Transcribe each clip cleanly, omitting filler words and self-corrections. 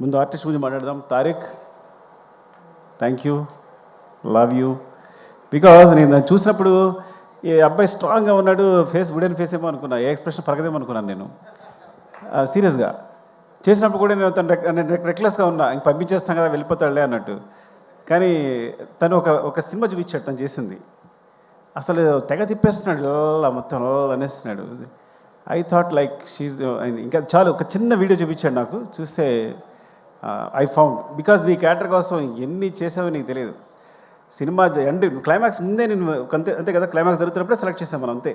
ముందు ఆర్టిస్ట్ గురించి మాట్లాడదాం. Tariq, thank you, love you. Because నేను చూసినప్పుడు ఈ అబ్బాయి స్ట్రాంగ్గా ఉన్నాడు, ఫేస్ వుడెన్ ఫేస్ ఏమో అనుకున్నా, ఏ ఎక్స్ప్రెషన్ పరగదేమో అనుకున్నాను నేను సీరియస్గా. చేసినప్పుడు కూడా నేను తను రెక్లెస్గా ఉన్నా, ఇంక పంపించేస్తాం కదా వెళ్ళిపోతాడులే అన్నట్టు. కానీ తను ఒక సినిమా చూపించాడు తను చేసింది, అసలు తెగ తిప్పేస్తున్నాడు, మొత్తం అనేస్తున్నాడు. ఐ థాట్ లైక్ షీజ్, ఇంకా చాలు ఒక చిన్న వీడియో చూపించాడు నాకు, చూస్తే ఐ ఫౌండ్. బికాజ్ నీ క్యారెక్టర్ కోసం ఎన్ని చేసావో నీకు తెలియదు. సినిమా ఎండ్ క్లైమాక్స్ ముందే నేను అంతే కదా, క్లైమాక్స్ జరుగుతున్నప్పుడే సెలెక్ట్ చేసాం మనం, అంతే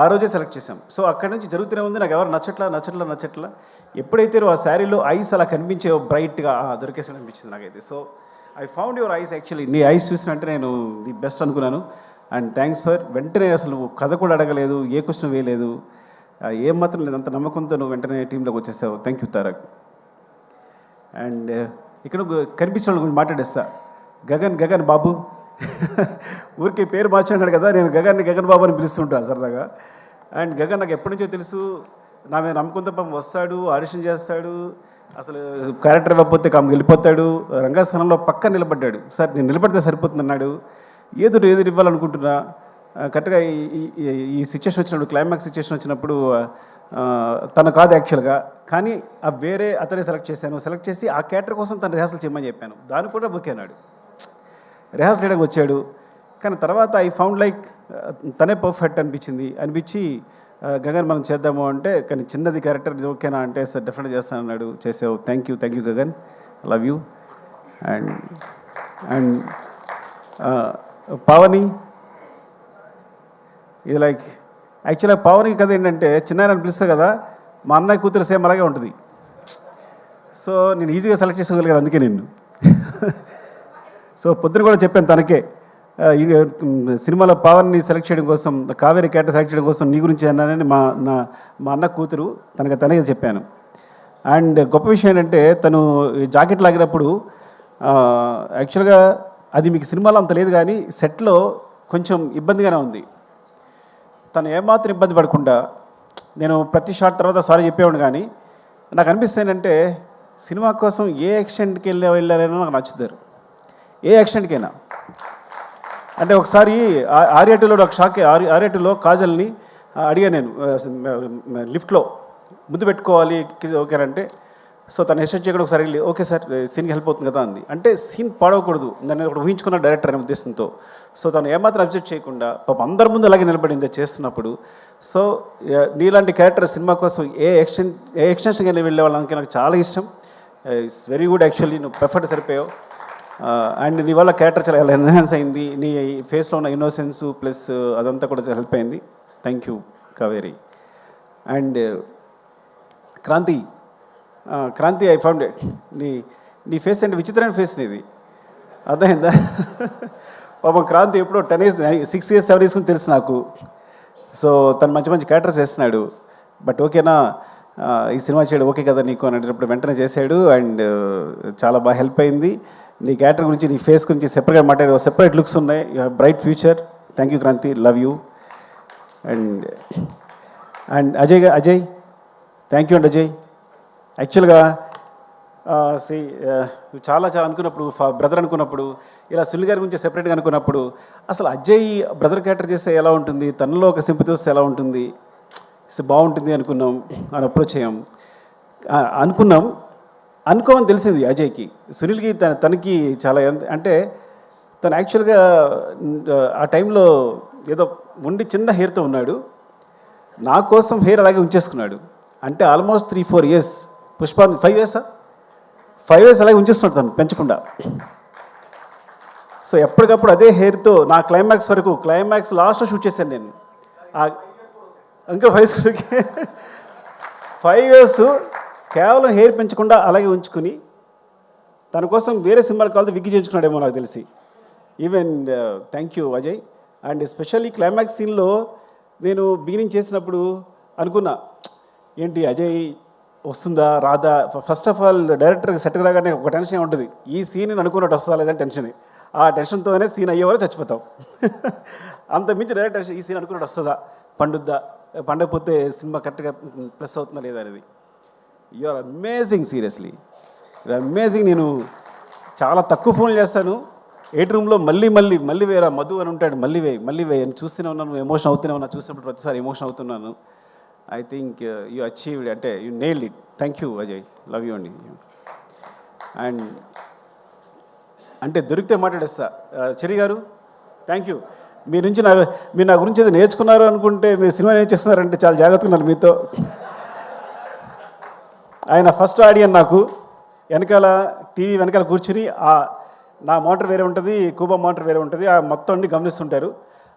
ఆ రోజే సెలెక్ట్ చేసాం. సో అక్కడి నుంచి జరుగుతూనే ఉంది, నాకు ఎవరు నచ్చట్లా. ఎప్పుడైతే ఆ శారీలో ఐస్ అలా కనిపించే బ్రైట్గా దొరికేసాను అనిపించింది నాకైతే. So I found your eyes actually. నీ ఐస్ చూసిన అంటే నేను ది బెస్ట్ అనుకున్నాను. అండ్ థ్యాంక్స్ ఫర్ వెంటనే, అసలు నువ్వు కథ కూడా అడగలేదు, ఏ క్వశ్చన్ వేయలేదు, ఏం మాత్రం లేదు, అంత నమ్మకంతో నువ్వు వెంటనే టీంలోకి వచ్చేసావు. Thank you Tarak. అండ్ ఇక్కడ కనిపించిన గురించి మాట్లాడేస్తా. గగన్ బాబు ఊరికి పేరు మార్చాడు కదా, నేను గగన్ బాబు అని పిలుస్తుంటాను సరదాగా. అండ్ గగన్ నాకు ఎప్పటి నుంచో తెలుసు, నా మీద నమ్మకంతో పాపం వస్తాడు, ఆడిషన్ చేస్తాడు, అసలు క్యారెక్టర్ ఇవ్వకపోతే వెళ్ళిపోతాడు. రంగస్థానంలో పక్క నిలబడ్డాడు. సార్ నేను నిలబడితే సరిపోతుంది అన్నాడు. ఏదో ఇవ్వాలనుకుంటున్నా. కరెక్ట్గా ఈ సిచ్యువేషన్ వచ్చినప్పుడు, క్లైమాక్స్ సిచ్యువేషన్ వచ్చినప్పుడు తను కాదు యాక్చువల్గా, కానీ వేరే అతనే సెలెక్ట్ చేసి ఆ క్యారెక్టర్ కోసం తను రిహార్సల్ చేయమని చెప్పాను. దానికి కూడా బుక్ అన్నాడు, రిహార్సల్ చేయడానికి వచ్చాడు. కానీ తర్వాత ఐ ఫౌండ్ లైక్ తనే పర్ఫెక్ట్ అనిపించి గగన్ మనం చేద్దాము అంటే, కానీ చిన్నది క్యారెక్టర్ ఓకేనా అంటే, సార్ డెఫినెట్గా చేస్తాను అన్నాడు. చేసావు. Thank you Gagan, love you. And Pavani, ఇది లైక్ యాక్చువల్గా పావని కథ ఏంటంటే, చిన్న పిలుస్తా కదా, మా అన్నయ్య కూతురు సేమ్ అలాగే ఉంటుంది. సో నేను ఈజీగా సెలెక్ట్ చేసుకోగలిగాను అందుకే నిన్ను. సో పొద్దున కూడా చెప్పాను తనకే, సినిమాలో పవన్ని సెలెక్ట్ చేయడం కోసం, కావేరి క్యారెక్టర్ సెలెక్ట్ చేయడం కోసం నీ గురించి అన్నానని మా అన్న కూతురు తనకే చెప్పాను. అండ్ గొప్ప విషయం ఏంటంటే, తను జాకెట్ లాగినప్పుడు యాక్చువల్గా అది మీకు సినిమాలో అంత లేదు, కానీ సెట్లో కొంచెం ఇబ్బందిగానే ఉంది. తను ఏమాత్రం ఇబ్బంది పడకుండా, నేను ప్రతి షాట్ తర్వాత సారీ చెప్పేవాడు, కానీ నాకు అనిపిస్తుంది ఏంటంటే, సినిమా కోసం ఏ ఎక్స్టెంట్కి వెళ్ళారనో నాకు నచ్చుతారు, ఏ ఎక్స్టెంట్కైనా. అంటే ఒకసారి ఆర్యాటూలో ఒక షాక్, ఆర్యాటూలో కాజల్ని అడిగాను నేను, లిఫ్ట్లో ముద్దు పెట్టుకోవాలి ఓకేనంటే, సో తను హెస్టేట్ చేయకుండా ఒకసారి వెళ్ళి ఓకే సార్ సీన్కి హెల్ప్ అవుతుంది కదా అంది. అంటే సీన్ పాడవకూడదు, నన్ను ఒకటి ఊహించుకున్న డైరెక్టర్ అనే ఉద్దేశంతో. సో తను ఏమాత్రం అబ్జెక్ట్ చేయకుండా పాపం అందరి ముందు అలాగే నిలబడింది చేస్తున్నప్పుడు. సో నీలాంటి క్యారెక్టర్ సినిమా కోసం ఏ ఎక్స్టెన్షన్కి వెళ్ళే వాళ్ళకి నాకు చాలా ఇష్టం. ఇట్స్ వెరీ గుడ్ యాక్చువల్లీ, నువ్వు పర్ఫెక్ట్ సరిపోయావు. అండ్ నీ వల్ల క్యారెక్టర్ చాలా ఎన్హాన్స్ అయింది, నీ ఫేస్లో ఉన్న ఇన్నోసెన్స్ ప్లస్ అదంతా కూడా హెల్ప్ అయింది. Thank you Kaveri. And Kranti I found నీ ఫేస్ అంటే విచిత్రమైన ఫేస్ నీది, అర్థమైందా? పాపం క్రాంతి ఎప్పుడో 10 years 6 years 7 years తెలుసు నాకు. సో తను మంచి క్యారెక్టర్స్ వేస్తున్నాడు. బట్ ఓకేనా ఈ సినిమా చేయడం ఓకే కదా నీకు అని అడిగినప్పుడు వెంటనే చేశాడు. అండ్ చాలా బాగా హెల్ప్ అయింది. నీ క్యారెక్టర్ గురించి, నీ ఫేస్ గురించి సెపరేట్గా మాట్లాడే సెపరేట్ లుక్స్ ఉన్నాయి. You have bright future. Thank you Kranti, love you. And Ajay thank you అండి అజయ్. యాక్చువల్గా చాలా అనుకున్నప్పుడు, బ్రదర్ అనుకున్నప్పుడు, ఇలా సునీల్ గారి గురించి సెపరేట్గా అనుకున్నప్పుడు, అసలు అజయ్ బ్రదర్ క్యారెక్టర్ చేస్తే ఎలా ఉంటుంది, తనలో ఒక సింపతి వస్తే ఎలా ఉంటుంది, బాగుంటుంది అనుకున్నాం. అని అప్రోచ్ అయ్యాం, అనుకోమని తెలిసింది అజయ్కి. సునీల్కి తనకి చాలా అంటే తను యాక్చువల్గా ఆ టైంలో ఏదో ఉండి చిన్న హెయిర్తో ఉన్నాడు, నా కోసం హెయిర్ అలాగే ఉంచేసుకున్నాడు. అంటే ఆల్మోస్ట్ 3-4 years, పుష్ప 5 years అలాగే ఉంచేస్తున్నాడు తను పెంచకుండా. సో ఎప్పటికప్పుడు అదే హెయిర్తో నా క్లైమాక్స్ వరకు, క్లైమాక్స్ లాస్ట్లో షూట్ చేశాను నేను. ఇంకా 5 years కేవలం హెయిర్ పెంచకుండా అలాగే ఉంచుకుని, తన కోసం వేరే సినిమాలు కావాలి విగ్గి చేయించుకున్నాడేమో నాకు తెలిసి. Even thank you Ajay. And especially climax సీన్లో నేను బిగినింగ్ చేసినప్పుడు అనుకున్నా, ఏంటి అజయ్ వస్తుందా రాదా. ఫస్ట్ ఆఫ్ ఆల్ డైరెక్టర్కి సెట్కి రాగానే ఒక టెన్షన్ ఉంటుంది, ఈ సీన్ అనుకున్నట్టు వస్తుందా లేదని టెన్షన్. ఆ టెన్షన్తోనే సీన్ అయ్యేవారు చచ్చిపోతాం. అంత మించి డైరెక్టర్ ఈ సీన్ అనుకున్నట్టు వస్తుందా, పండకపోతే సినిమా కరెక్ట్గా ప్లస్ అవుతుందా లేదా అనేది. You are amazing, seriously you are amazing. నేను చాలా తక్కువ ఫోన్లు చేస్తాను, 8 రూమ్లో మళ్ళీ వేరే మధు అని ఉంటాడు, మళ్ళీ వేయి అని చూస్తూనే ఉన్నాను, ఎమోషన్ అవుతూనే ఉన్నా, చూసినప్పుడు ప్రతిసారి ఎమోషన్ అవుతున్నాను. ఐ థింక్ యూ అచీవ్డ్, అంటే you nailed it. Thank you Ajay, love you అండి. అండ్ అంటే దొరికితే మాట్లాడేస్తా. చెరి గారు, థ్యాంక్ యూ. మీరు నా గురించి ఏదో నేర్చుకున్నారు అనుకుంటే మీరు సినిమా ఏం చేస్తున్నారంటే చాలా జాగ్రత్తగా ఉన్నారు మీతో. ఆయన ఫస్ట్ ఆడియన్ నాకు, వెనకాల టీవీ వెనకాల కూర్చుని నా మోటార్ వేరే ఉంటుంది, కూబా మోటార్ వేరే ఉంటుంది, ఆ మొత్తం అన్ని గమనిస్తుంటారు.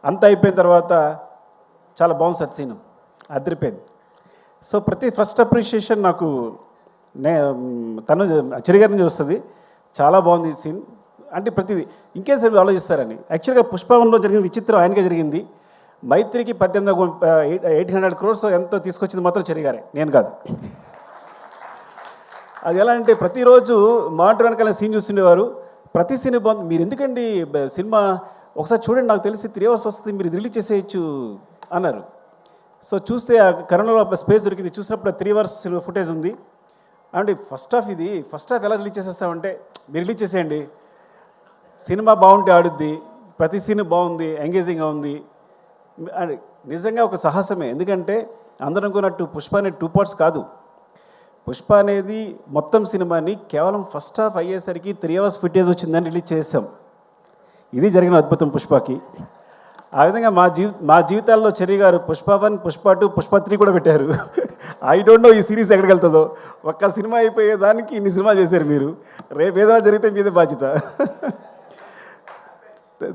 అంతా అయిపోయిన తర్వాత చాలా బాగుంది సార్ సీను, అదిరిపోయింది. సో ఫస్ట్ అప్రిషియేషన్ నాకు తను చెరి గారి నుంచి వస్తుంది. చాలా బాగుంది ఈ సీన్ అంటే ప్రతిదీ ఇంకేం సార్ ఆలోచిస్తారని. యాక్చువల్గా పుష్పవనంలో జరిగిన విచిత్రం ఆయనకే జరిగింది. మైత్రికి 800 crores ఎంతో తీసుకొచ్చింది మాత్రం చెరి గారే, నేను కాదు. అది ఎలా అంటే ప్రతిరోజు మానిటర్ వెనకాల సీన్ చూస్తుండేవారు, ప్రతి సీన్ బాగుంది. మీరు ఎందుకండి సినిమా ఒకసారి చూడండి, నాకు తెలిసి 3 hours వస్తుంది, మీరు రిలీజ్ చేసేయచ్చు అన్నారు. సో చూస్తే ఆ కరోనాలో స్పేస్ దొరికింది, చూసినప్పుడు 3 hours ఫుటేజ్ ఉంది. అంటే ఫస్ట్ హాఫ్ ఎలా రిలీజ్ చేసేస్తామంటే మీరు రిలీజ్ చేసేయండి, సినిమా బాగుంటే ఆడుద్ది, ప్రతి సీన్ బాగుంది, ఎంగేజింగ్గా ఉంది. అది నిజంగా ఒక సాహసమే. ఎందుకంటే అందరం అనుకున్నట్టు పుష్ప అనేది 2 parts కాదు. పుష్ప అనేది మొత్తం సినిమాని కేవలం ఫస్ట్ హాఫ్ అయ్యేసరికి 3 hours ఫుటేజ్ వచ్చిందని రిలీజ్ చేసాం. ఇది జరిగిన అద్భుతం పుష్పకి. ఆ విధంగా మా జీవితాల్లో చెరి గారు పుష్ప 1, పుష్ప 2, పుష్ప 3 కూడా పెట్టారు. ఐ డోంట్ నో ఈ సిరీస్ ఎక్కడికి వెళ్తుందో. ఒక్క సినిమా అయిపోయేదానికి ఇన్ని సినిమా చేశారు మీరు. రేపు ఏదైనా జరిగితే మీదే బాధ్యత.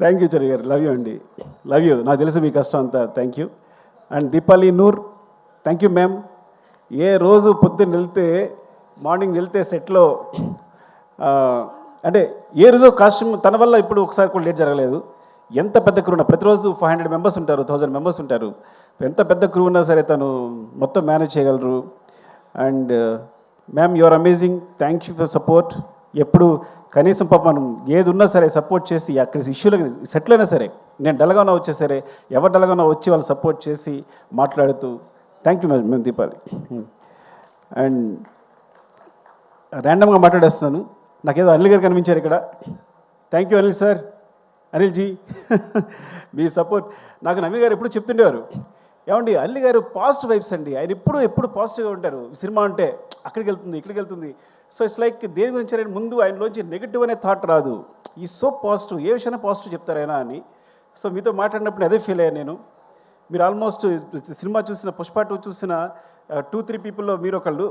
థ్యాంక్ యూ చెరి గారు, లవ్ యూ అండి, లవ్ యూ. నాకు తెలుసు మీ కష్టం అంతా. Thank you. And Deepali Noor, thank you ma'am. ఏ రోజు పొద్దున్న మార్నింగ్ వెళ్తే సెట్లో అంటే ఏ రోజు కాస్ట్యూమ్ తన వల్ల ఇప్పుడు ఒకసారి కూడా లేట్ జరగలేదు. ఎంత పెద్ద క్రూ ఉన్నా, ప్రతిరోజు 500 members ఉంటారు, 1000 members ఉంటారు. ఎంత పెద్ద క్రూ ఉన్నా సరే తను మొత్తం మేనేజ్ చేయగలరు. And ma'am you are amazing, thank you for support. ఎప్పుడు కనీసం పాప మనం ఏది ఉన్నా సరే సపోర్ట్ చేసి అక్కడ ఇష్యూలకు సెటిల్ అయినా సరే, నేను డల్గానా వచ్చే సరే ఎవరు డల్గానా వచ్చి వాళ్ళు సపోర్ట్ చేసి మాట్లాడుతూ థ్యాంక్ యూ మేము దీపాలి. అండ్ ర్యాండమ్గా మాట్లాడేస్తున్నాను, నాకేదో అనిల్ గారు కనిపించారు ఇక్కడ. Thank you Anil sir, Anil ji. మీ సపోర్ట్ నాకు నవీన్ గారు ఎప్పుడు చెప్తుండేవారు, ఏమండి అనిల్ గారు పాజిటివ్ వైబ్స్ అండి, ఆయన ఎప్పుడు పాజిటివ్గా ఉంటారు, సినిమా అంటే అక్కడికి వెళ్తుంది ఇక్కడికి వెళ్తుంది. సో ఇట్స్ లైక్ దేని గురించి ఆయన ముందు ఆయనలోంచి నెగిటివ్ అనే థాట్ రాదు, ఈ సో పాజిటివ్, ఏ విషయాన్ని పాజిటివ్ చెప్తారు ఆయన అని. సో మీతో మాట్లాడినప్పుడు అదే ఫీల్ అయ్యాను నేను. మీరు ఆల్మోస్ట్ సినిమా చూసిన పుష్ప 2 చూసిన 2-3 పీపుల్లో మీరు ఒకళ్ళు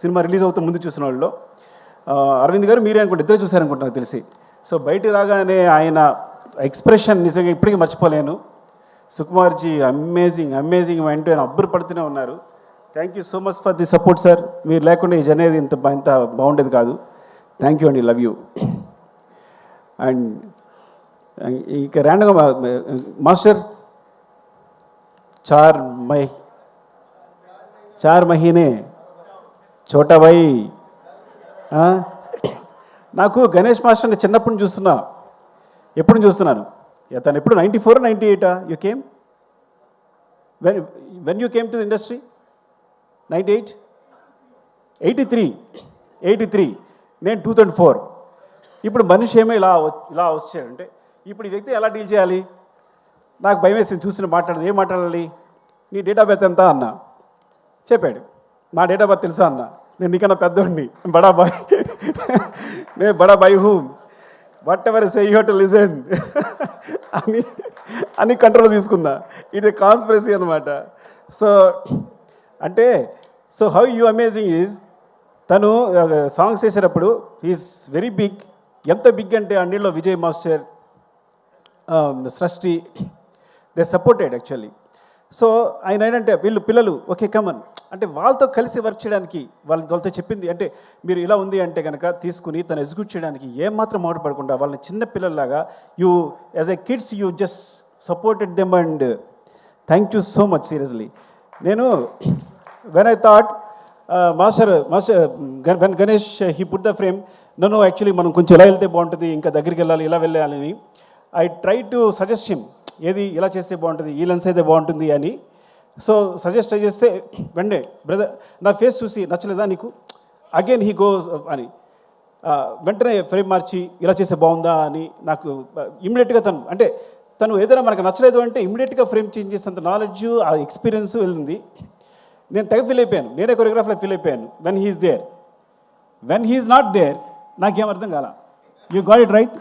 సినిమా రిలీజ్ అవుతూ ముందు చూసిన వాళ్ళు. అరవింద్ గారు మీరే అనుకుంటే ఇద్దరే చూశారనుకుంటున్నారు తెలిసి. సో బయట రాగానే ఆయన ఎక్స్ప్రెషన్ నిజంగా ఇప్పటికీ మర్చిపోలేను. సుకుమార్జీ అమేజింగ్ వెంటనే ఆయన అబ్బురు పడుతూనే ఉన్నారు. Thank you so much for the support sir. మీరు లేకుండా ఈ జర్నీ ఇంత బాగుండేది కాదు. థ్యాంక్ యూ అండి, లవ్ యూ. అండ్ ఇక ర్యాండమ్గా మాస్టర్ చార్ మహీనే చోటా భాయ్. నాకు గణేష్ మాస్టర్ని చిన్నప్పుడు చూస్తున్నాను. తను ఎప్పుడు 94 98 you came when you came to the industry 98 83 నేను 2004. ఇప్పుడు మనిషి ఏమో ఇలా వచ్చాడంటే ఇప్పుడు ఈ వ్యక్తి ఎలా డీల్ చేయాలి? నాకు భయం వేసింది చూసిన ఏం మాట్లాడాలి? నీ డేట్ ఆఫ్ బర్త్ ఎంత అన్నా, చెప్పాడు. నా డేట్ ఆఫ్ బర్త్ తెలుసా అన్న, నేను నీకన్నా పెద్దోడిని, నేను బడా bye who, what ever say you have to listen అని కంట్రోల్ తీసుకున్నా. ఇట్ కాన్స్పిరసీ అనమాట. సో అంటే హౌ యూ అమేజింగ్ ఈజ్, తను సాంగ్స్ చేసేటప్పుడు ఈజ్ వెరీ బిగ్. ఎంత బిగ్ అంటే అన్నిలో విజయ్ మాస్టర్, సృష్టి, దే సపోర్టెడ్ యాక్చువల్లీ. సో ఆయన ఏంటంటే వీళ్ళు పిల్లలు ఓకే కమన్ అంటే వాళ్ళతో కలిసి వర్క్ చేయడానికి వాళ్ళతో చెప్పింది అంటే మీరు ఇలా ఉంది అంటే కనుక తీసుకుని తను ఎగ్జిక్యూట్ చేయడానికి ఏమాత్రం మాట్లాడకుండా వాళ్ళని చిన్న పిల్లల్లాగా you as a kids you just supported them. And thank you so much seriously. నేను when I thought master when Ganesh he put the frame, నన్ను యాక్చువల్లీ మనం కొంచెం ఎలా వెళ్తే బాగుంటుంది, ఇంకా దగ్గరికి వెళ్ళాలి, ఇలా వెళ్ళాలని I try to suggest him, ఏది ఇలా చేస్తే బాగుంటుంది, ఈ లెన్స్ అయితే బాగుంటుంది అని. సో సజెస్ట్ చేస్తే వెండే బ్రదర్ నా ఫేస్ చూసి నచ్చలేదా నీకు, అగైన్ హీ గోస్ అని వెంటనే ఫ్రేమ్ మార్చి ఇలా చేస్తే బాగుందా అని నాకు ఇమ్మీడియట్గా తను ఏదైనా మనకు నచ్చలేదు అంటే ఇమ్మీడియట్గా ఫ్రేమ్ చేంజ్ చేసేంత నాలెడ్జ్, ఆ ఎక్స్పీరియన్స్ వెళ్ళింది. నేను తెగ ఫీల్ అయిపోయాను, నేనే కొరియోగ్రాఫర్లో ఫీల్ అయిపోయాను. When he's there, when he's not there నాకేం అర్థం కాల. You got it right.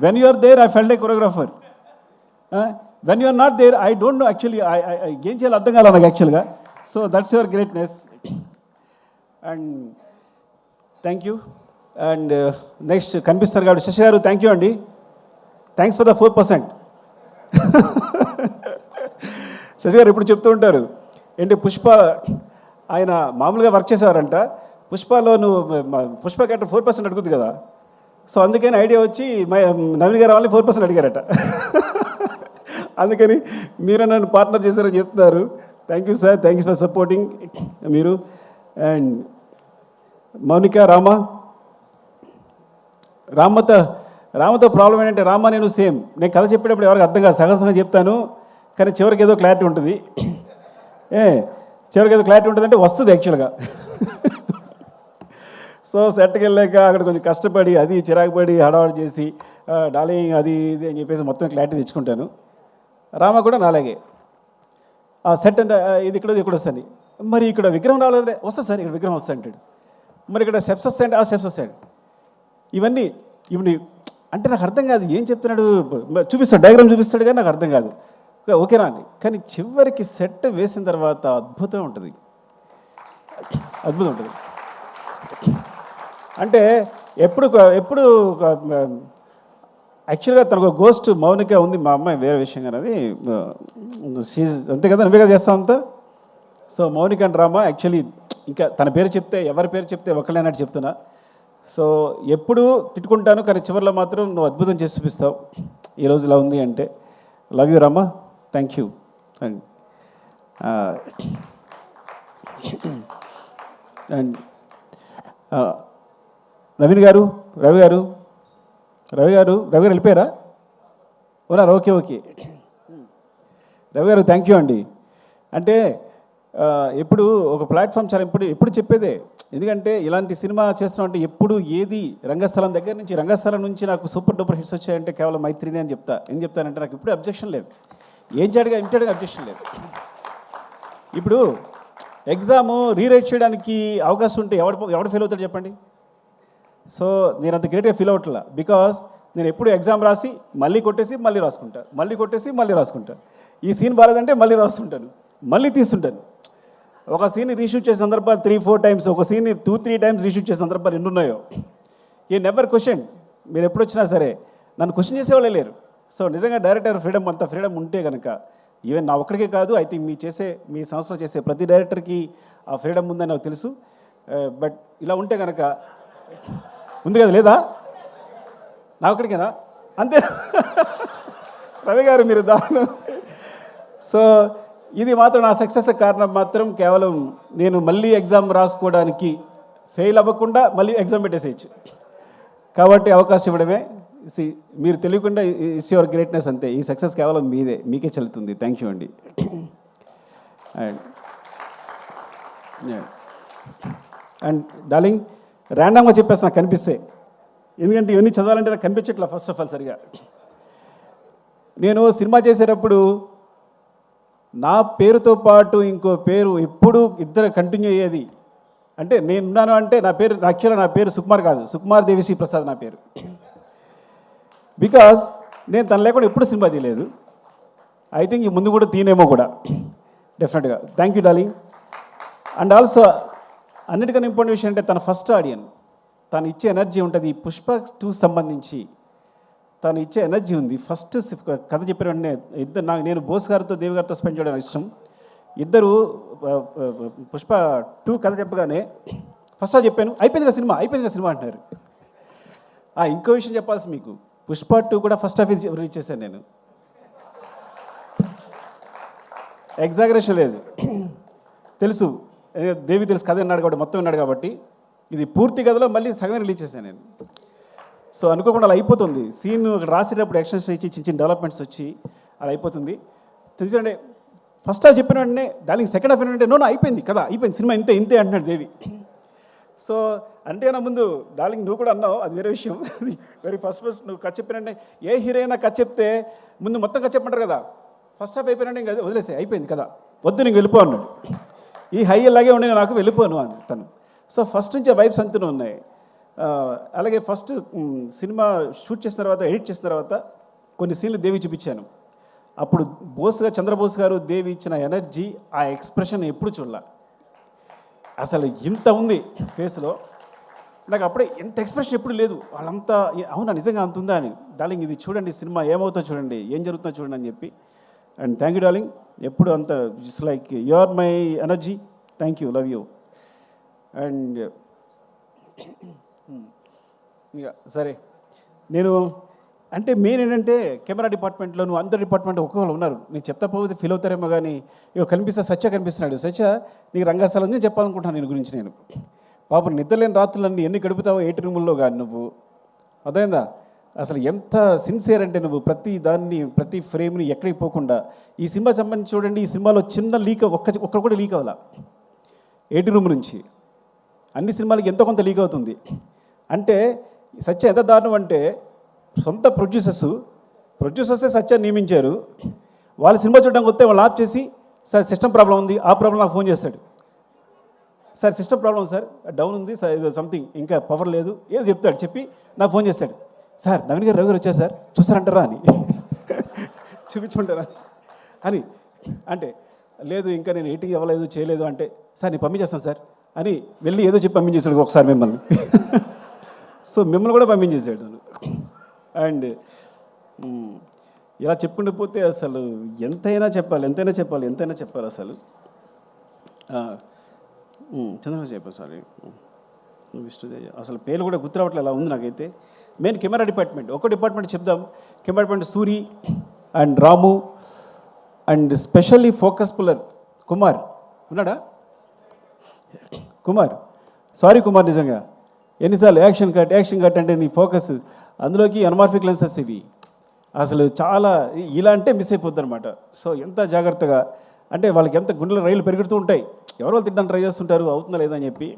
When you are there I felt a choreographer. When you are not there I don't know actually ఏం చేయాలో అర్థం కాల నాకు యాక్చువల్గా. So that's your greatness and thank you. And next కనిపిస్తారు కాబట్టి శశి గారు థ్యాంక్ యూ అండి. Thanks for the 4%. శశి గారు ఎప్పుడు చెప్తూ ఉంటారు ఏంటి, పుష్ప ఆయన మామూలుగా వర్క్ చేసేవారంట, పుష్పలో పుష్ప క్యారెక్టర్ 4% అడుగుతుంది కదా, సో అందుకని ఐడియా వచ్చి నవీన్ గారు వాళ్ళని 4% అడిగారట. అందుకని మీరు నన్ను పార్ట్నర్ చేశారని చెప్తున్నారు. Thank you sir, thank you for supporting మీరు. అండ్ మౌనిక, రామతో ప్రాబ్లం ఏంటంటే రామ నేను సేమ్, నేను కథ చెప్పేటప్పుడు ఎవరికి అర్థం కాదు, సగసంగా చెప్తాను కానీ చివరికి ఏదో క్లారిటీ ఉంటుంది. చివరికి ఏదో క్లారిటీ ఉంటుంది అంటే వస్తుంది యాక్చువల్గా. సో సెట్కి వెళ్ళాక అక్కడ కొంచెం కష్టపడి అది చిరాకు పడి హడావడి చేసి డార్లింగ్ అది ఇది అని చెప్పేసి మొత్తం క్లారిటీ తెచ్చుకుంటాను. రామ కూడా నాలాగే ఆ సెట్ అంటే ఇది ఇక్కడ వస్తుంది, మరి ఇక్కడ విగ్రహం రాలేదంటే వస్తుంది సార్, ఇక్కడ విగ్రహం వస్తుంది అంటాడు, మరి ఇక్కడ స్టెప్స్ వస్తాయంటే ఆ స్టెప్స్ వస్తాడు. ఇవన్నీ అంటే నాకు అర్థం కాదు ఏం చెప్తున్నాడు, చూపిస్తాడు డయాగ్రామ్ చూపిస్తాడు కానీ నాకు అర్థం కాదు. ఓకేనా అండి, కానీ చివరికి సెట్ వేసిన తర్వాత అద్భుతం ఉంటుంది. అంటే ఎప్పుడు యాక్చువల్గా తనకు గోస్ట్ మౌనిక ఉంది, మా అమ్మాయి వేరే విషయం కానీ అది అంతే కదా, నువ్వే కదా చేస్తావు అంతా. So Mounika and Rama actually ఇంకా తన పేరు చెప్తే ఎవరి పేరు చెప్తే ఒకళ్ళేనట్టు చెప్తున్నా. సో ఎప్పుడు తిట్టుకుంటాను కానీ చివరిలో మాత్రం నువ్వు అద్భుతం చేసి చూపిస్తావు, ఈరోజు ఇలా ఉంది అంటే. Love you Rama, thank you. And and Naveen గారు, రవి గారు వెళ్ళిపోయారా, ఉన్నారు, ఓకే. రవి గారు థ్యాంక్ యూ అండి. అంటే ఎప్పుడు ఒక ప్లాట్ఫామ్ చాలా ఎప్పుడు చెప్పేదే, ఎందుకంటే ఇలాంటి సినిమా చేస్తున్నామంటే ఎప్పుడు ఏది రంగస్థలం నుంచి నాకు సూపర్ డూపర్ హిట్స్ వచ్చాయంటే కేవలం మైత్రిని అని చెప్తా. ఏం చెప్తానంటే నాకు ఇప్పుడు అబ్జెక్షన్ లేదు, ఇంటర్గా అబ్జెక్షన్ లేదు. ఇప్పుడు ఎగ్జాము రీరైట్ చేయడానికి అవకాశం ఉంటే ఎవడు ఫెయిల్ అవుతాడు చెప్పండి. సో నేను అంత గ్రేట్గా ఫీల్ అవ్వట్లా, బికాస్ నేను ఎప్పుడు ఎగ్జామ్ రాసి మళ్ళీ కొట్టేసి మళ్ళీ రాసుకుంటా. ఈ సీన్ బాగాలేదంటే మళ్ళీ రాస్తుంటాను, మళ్ళీ తీస్తుంటాను. ఒక సీన్ రీషూట్ చేసే సందర్భాలు 3-4 టైమ్స్, ఒక సీన్ 2-3 టైమ్స్ రీషూట్ చేసే సందర్భాలు ఎన్ని ఉన్నాయో. ఈ నెవర్ క్వశ్చన్, మీరు ఎప్పుడు వచ్చినా సరే నన్ను క్వశ్చన్ చేసేవాళ్ళే లేరు. సో నిజంగా డైరెక్టర్ అంత ఫ్రీడమ్ ఉంటే కనుక ఈవెన్ నా ఒక్కడికే కాదు, ఐ థింక్ మీ సంవత్సరం చేసే ప్రతి డైరెక్టర్కి ఆ ఫ్రీడమ్ ఉందని నాకు తెలుసు. బట్ ఇలా ఉంటే కనుక ఉంది కదా, లేదా నా ఒక్కడికేనా అంతే. రవి గారు మీరు దాని. సో ఇది మాత్రం నా సక్సెస్ కారణం మాత్రం కేవలం నేను మళ్ళీ ఎగ్జామ్ రాసుకోవడానికి ఫెయిల్ అవ్వకుండా మళ్ళీ ఎగ్జామ్ పెట్టేసేయచ్చు కాబట్టి అవకాశం ఇవ్వడమే. మీరు తెలియకుండా ఇట్స్ యువర్ గ్రేట్నెస్ అంతే. ఈ సక్సెస్ కేవలం మీకే చెల్లుతుంది. థ్యాంక్ యూ అండి. అండ్ డార్లింగ్ ర్యాండమ్గా చెప్పేసి నాకు కనిపిస్తే, ఎందుకంటే ఇవన్నీ చదవాలంటే నాకు కనిపించట్లా ఫస్ట్ ఆఫ్ ఆల్ సరిగా. నేను సినిమా చేసేటప్పుడు నా పేరుతో పాటు ఇంకో పేరు ఎప్పుడు ఇద్దరు కంటిన్యూ అయ్యేది. అంటే నేనున్నాను అంటే నా పేరు సుకుమార్ కాదు, సుకుమార్ దేవిశ్రీ ప్రసాద్ నా పేరు. బికాజ్ నేను తను లేకుండా ఎప్పుడు సినిమా తీయలేదు. ఐ థింక్ ఈ ముందు కూడా తీనేమో కూడా డెఫినెట్గా. Thank you darling. And also అన్నిటికన్నా ఇంపార్టెంట్ విషయం అంటే తన ఫస్ట్ ఆడియన్, తను ఇచ్చే ఎనర్జీ ఉంటుంది. ఈ పుష్ప 2 సంబంధించి తను ఇచ్చే ఎనర్జీ ఉంది. ఫస్ట్ కథ చెప్పిన వెంటనే నేను బోస్ గారితో దేవి గారితో స్పెండ్ చేయడం ఇష్టం. ఇద్దరు పుష్ప 2 కథ చెప్పగానే ఫస్ట్ చెప్పాను అయిపోయిందిగా సినిమా అంటున్నారు. ఇంకో విషయం చెప్పాల్సి మీకు, పుష్ప 2 కూడా ఫస్ట్ హాఫ్ రిలీజ్ చేశాను నేను. ఎగ్జాగరేషన్ లేదు, తెలుసు దేవి తెలుసు, కథ విన్నాడు కాబట్టి మొత్తం విన్నాడు కాబట్టి. ఇది పూర్తి కథలో మళ్ళీ సగమే రిలీజ్ చేశాను నేను. సో అనుకోకుండా అలా అయిపోతుంది. సీన్ రాసేటప్పుడు ఎక్స్టెన్షన్ ఇచ్చి చిన్న డెవలప్మెంట్స్ వచ్చి అలా అయిపోతుంది. తెలుసండి ఫస్ట్ హాఫ్ చెప్పిన వెంటనే డార్లింగ్ సెకండ్ హాఫ్ ఏంటంటే నో అయిపోయింది కదా, అయిపోయింది సినిమా ఇంతే ఇంతే అంటున్నాడు దేవి. సో అంటే నా ముందు డార్లింగ్ నువ్వు కూడా అన్నావు, అది వేరే విషయం. వెరీ ఫస్ట్ నువ్వు కథ చెప్పినంటే ఏ హీరోయినా కథ చెప్తే ముందు మొత్తం కథ చెప్పమంటారు కదా, ఫస్ట్ హాఫ్ అయిపోయినంటే ఇంకా వదిలేసే అయిపోయింది కదా, వద్దు నీకు వెళ్ళిపో అన్నాడు. ఈ హై అలాగే ఉండి నాకు వెళ్ళిపోను అని తను. సో ఫస్ట్ నుంచి ఆ వైబ్స్ అంతనే ఉన్నాయి. అలాగే ఫస్ట్ సినిమా షూట్ చేసిన తర్వాత ఎడిట్ చేసిన తర్వాత కొన్ని సీన్లు దేవి చూపించాను. అప్పుడు చంద్రబోస్ గారు దేవి ఇచ్చిన ఎనర్జీ, ఆ ఎక్స్ప్రెషన్ ఎప్పుడు చూడాల, అసలు ఇంత ఉంది ఫేస్లో. నాకు అప్పుడే ఎంత ఎక్స్ప్రెషన్ ఎప్పుడు లేదు. వాళ్ళంతా అవునా నిజంగా అంత ఉందా అని, డార్లింగ్ ఇది చూడండి సినిమా ఏమవుతుందో చూడండి, ఏం జరుగుతుందో చూడండి అని చెప్పి. అండ్ థ్యాంక్ యూ డార్లింగ్, ఎప్పుడు అంత it's like you are my energy. Thank you, love you. And ఇక సరే, నేను అంటే మెయిన్ ఏంటంటే కెమెరా డిపార్ట్మెంట్లో నువ్వు అందరి డిపార్ట్మెంట్ ఒక్కొక్కరు ఉన్నారు, నేను చెప్తా పోతే ఫీల్ అవుతారేమో కానీ ఇక కనిపిస్తే సత్య కనిపిస్తున్నాడు. సత్య నీకు రంగస్థలం చెప్పాలనుకుంటున్నాను నేను గురించి. నేను పాపం నిద్రలేని రాత్రులన్నీ ఎన్ని గడుపుతావో 8 రూముల్లో కానీ నువ్వు, అర్థమైందా? అసలు ఎంత సిన్సియర్ అంటే నువ్వు ప్రతి దాన్ని ప్రతి ఫ్రేమ్ని ఎక్కడికి పోకుండా. ఈ సినిమా సంబంధించి చూడండి, ఈ సినిమాలో చిన్న లీక్ ఒక్క కూడా లీక్ అవ్వాల 8 రూమ్ నుంచి. అన్ని సినిమాలకి ఎంతో కొంత లీక్ అవుతుంది. అంటే సత్య ఎంత దారుణం అంటే సొంత ప్రొడ్యూసర్సే సత్య నియమించారు. వాళ్ళ సినిమా చూడడానికి వస్తే వాళ్ళు ఆఫ్ చేసి సార్ సిస్టమ్ ప్రాబ్లం ఉంది, ఆ ప్రాబ్లం నాకు ఫోన్ చేస్తాడు. Sir system problem sir down ఉంది సార్, ఏదో సంథింగ్ ఇంకా పవర్ లేదు ఏదో చెప్తాడు, చెప్పి నాకు ఫోన్ చేస్తాడు. సార్ నవీన్ గారు రవి గారు వచ్చారు సార్ చూసారంటారా అని, చూపించుకుంటారా అని. అంటే లేదు ఇంకా నేను ఎయిటింగ్ అవ్వలేదు చేయలేదు అంటే, సార్ నేను పంపించేస్తాను సార్ అని వెళ్ళి ఏదో చెప్పి పంపించేశాడు ఒకసారి మిమ్మల్ని. సో మిమ్మల్ని కూడా పంపించేసాడు. అండ్ ఇలా చెప్పుకుంటూ పోతే అసలు ఎంతైనా చెప్పాలి అసలు. చంద్రబాబు చెప్పాను సారీ, విష్ణుదేవ్ అసలు పేరు కూడా గుర్తురావట్లే అలా ఉంది నాకైతే. మెయిన్ కెమెరా డిపార్ట్మెంట్, ఒక డిపార్ట్మెంట్ చెప్దాం. Camera department Suri and Ramu and specially focus puller Kumar ఉన్నాడా? కుమార్, సారీ కుమార్, నిజంగా ఎన్నిసార్లు యాక్షన్ కట్ అంటే నీ ఫోకస్ అందులోకి అన్మార్ఫిక్ లెన్సెస్ ఇవి అసలు చాలా ఇలా అంటే మిస్ అయిపోద్ది అనమాట. సో ఎంత జాగ్రత్తగా అంటే వాళ్ళకి ఎంత గుండెల రైలు పెరుగుతూ ఉంటాయి, ఎవరో తిట్టడానికి ట్రై చేస్తుంటారు అవుతుందా లేదా అని చెప్పి.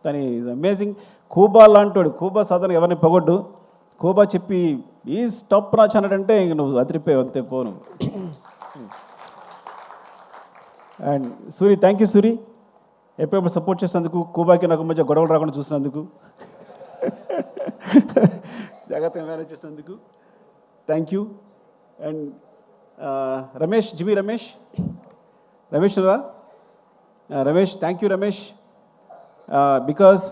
కానీ ఈజ్ అమేజింగ్. కూబా లాంటోడు, కూబా సాధారణ ఎవరిని పొగొడ్డు, కూబా చెప్పి ఈ స్టాప్ రాచ్ అన్నాడంటే ఇంక నువ్వు అదిరిపోయావు అంతే పోను. And Suri, thank you Suri, ఎప్పుడెప్పుడు సపోర్ట్ చేసినందుకు, కూబాకి నాకు మధ్య గొడవలు రాకుండా చూసినందుకు, జాగ్రత్తగా మేనేజ్ చేసినందుకు thank you. And Ramesh, జిమి Ramesh రా Ramesh, thank you Ramesh. Because